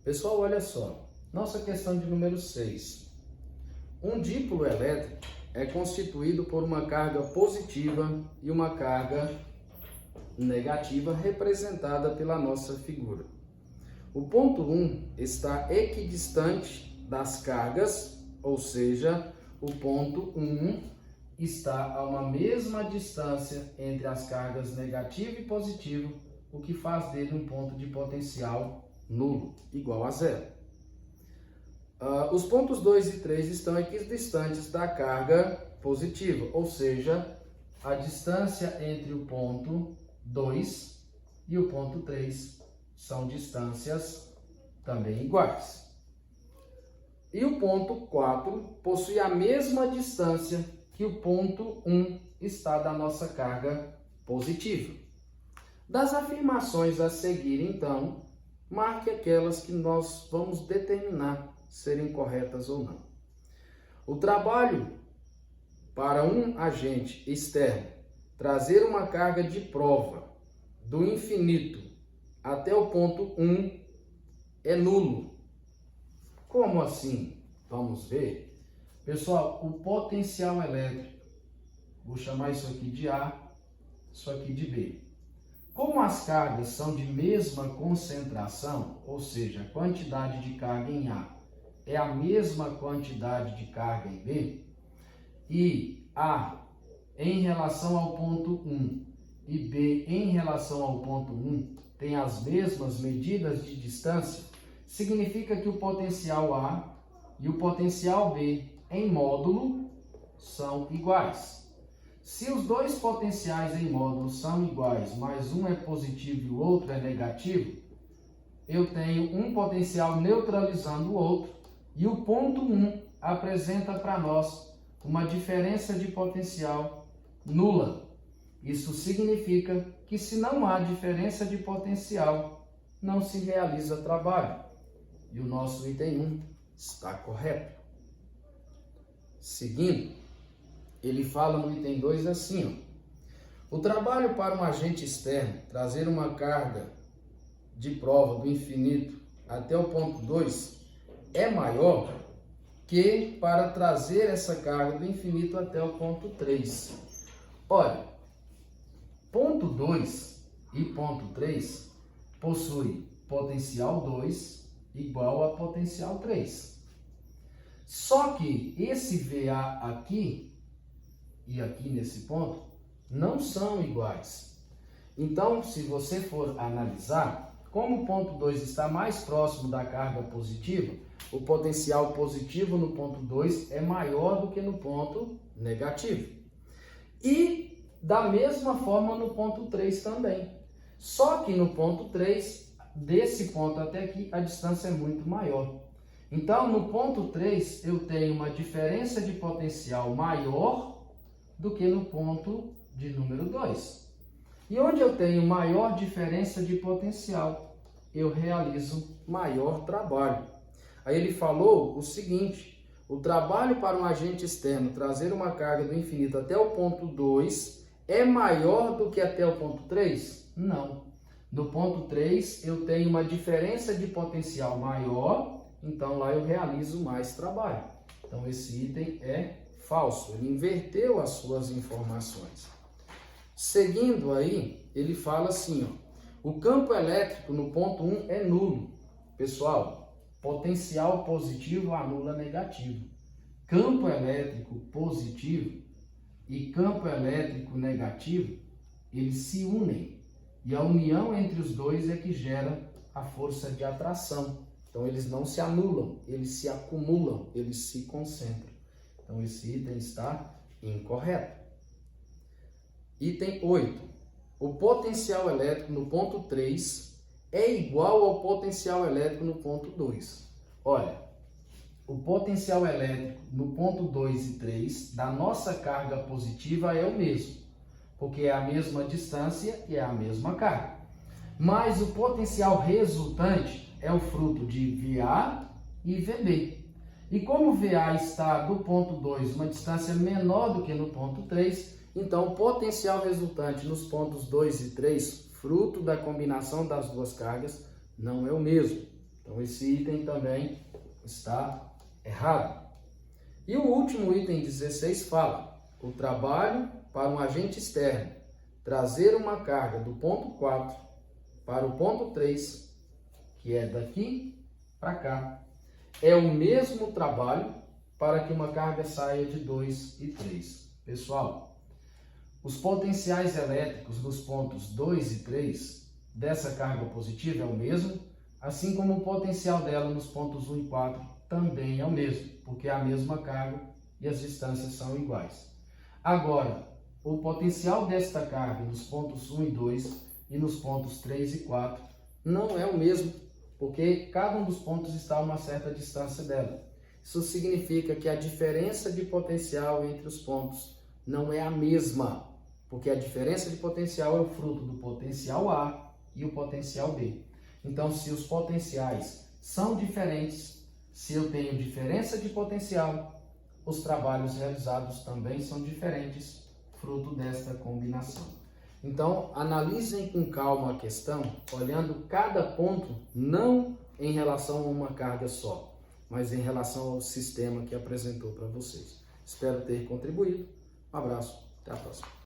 Pessoal, olha só. Nossa questão de número 6. Um dipolo elétrico é constituído por uma carga positiva e uma carga negativa representada pela nossa figura. O ponto 1 está equidistante das cargas, ou seja, o ponto 1 está a uma mesma distância entre as cargas negativa e positiva, o que faz dele um ponto de potencial nulo, igual a zero. Os pontos 2 e 3 estão equidistantes da carga positiva, ou seja, a distância entre o ponto 2 e o ponto 3 são distâncias também iguais. E o ponto 4 possui a mesma distância que o ponto 1 está da nossa carga positiva. Das afirmações a seguir, então, marque aquelas que nós vamos determinar serem corretas ou não. O trabalho para um agente externo trazer uma carga de prova do infinito até o ponto 1 é nulo. Como assim? Vamos ver. Pessoal, o potencial elétrico, vou chamar isso aqui de A, isso aqui de B. Como as cargas são de mesma concentração, ou seja, a quantidade de carga em A é a mesma quantidade de carga em B, e A em relação ao ponto 1 e B em relação ao ponto 1 tem as mesmas medidas de distância, significa que o potencial A e o potencial B em módulo são iguais. Se os dois potenciais em módulo são iguais, mas um é positivo e o outro é negativo, eu tenho um potencial neutralizando o outro, e o ponto 1 apresenta para nós uma diferença de potencial nula. Isso significa que se não há diferença de potencial, não se realiza trabalho. E o nosso item 1 está correto. Seguindo, ele fala no item 2 assim, ó. O trabalho para um agente externo trazer uma carga de prova do infinito até o ponto 2 é maior que para trazer essa carga do infinito até o ponto 3. Olha, ponto 2 e ponto 3 possuem potencial 2 igual a potencial 3. Só que esse VA aqui e aqui nesse ponto não são iguais. Então, se você for analisar, como o ponto 2 está mais próximo da carga positiva, o potencial positivo no ponto 2 é maior do que no ponto negativo. E da mesma forma no ponto 3 também. Só que no ponto 3, desse ponto até aqui, a distância é muito maior. Então, no ponto 3, eu tenho uma diferença de potencial maior do que no ponto de número 2. E onde eu tenho maior diferença de potencial, eu realizo maior trabalho. Aí ele falou o seguinte: o trabalho para um agente externo trazer uma carga do infinito até o ponto 2 é maior do que até o ponto 3? Não. No ponto 3 eu tenho uma diferença de potencial maior, então lá eu realizo mais trabalho. Então esse item é falso, ele inverteu as suas informações. Seguindo aí, ele fala assim, ó, o campo elétrico no ponto 1 é nulo. Pessoal, potencial positivo anula negativo. Campo elétrico positivo e campo elétrico negativo, eles se unem. E a união entre os dois é que gera a força de atração. Então eles não se anulam, eles se acumulam, eles se concentram. Então esse item está incorreto. Item 8. O potencial elétrico no ponto 3 é igual ao potencial elétrico no ponto 2. Olha, o potencial elétrico no ponto 2 e 3 da nossa carga positiva é o mesmo, porque é a mesma distância e é a mesma carga. Mas o potencial resultante é o fruto de VA e VB. E como VA está do ponto 2 uma distância menor do que no ponto 3, então o potencial resultante nos pontos 2 e 3, fruto da combinação das duas cargas, não é o mesmo. Então Então esse item também está errado. E o último item 16 fala: o trabalho para um agente externo trazer uma carga do ponto 4 para o ponto 3, que é daqui para cá, é o mesmo trabalho para que uma carga saia de 2 e 3. Pessoal, os potenciais elétricos dos pontos 2 e 3 dessa carga positiva é o mesmo, assim como o potencial dela nos pontos 1 e 4 também é o mesmo, porque é a mesma carga e as distâncias são iguais. Agora, o potencial desta carga nos pontos 1 e 2 e nos pontos 3 e 4 não é o mesmo, porque cada um dos pontos está a uma certa distância dela. Isso significa que a diferença de potencial entre os pontos não é a mesma, porque a diferença de potencial é o fruto do potencial A e o potencial B. Então, se os potenciais são diferentes, se eu tenho diferença de potencial, os trabalhos realizados também são diferentes, fruto desta combinação. Então, analisem com calma a questão, olhando cada ponto, não em relação a uma carga só, mas em relação ao sistema que apresentou para vocês. Espero ter contribuído. Um abraço, até a próxima.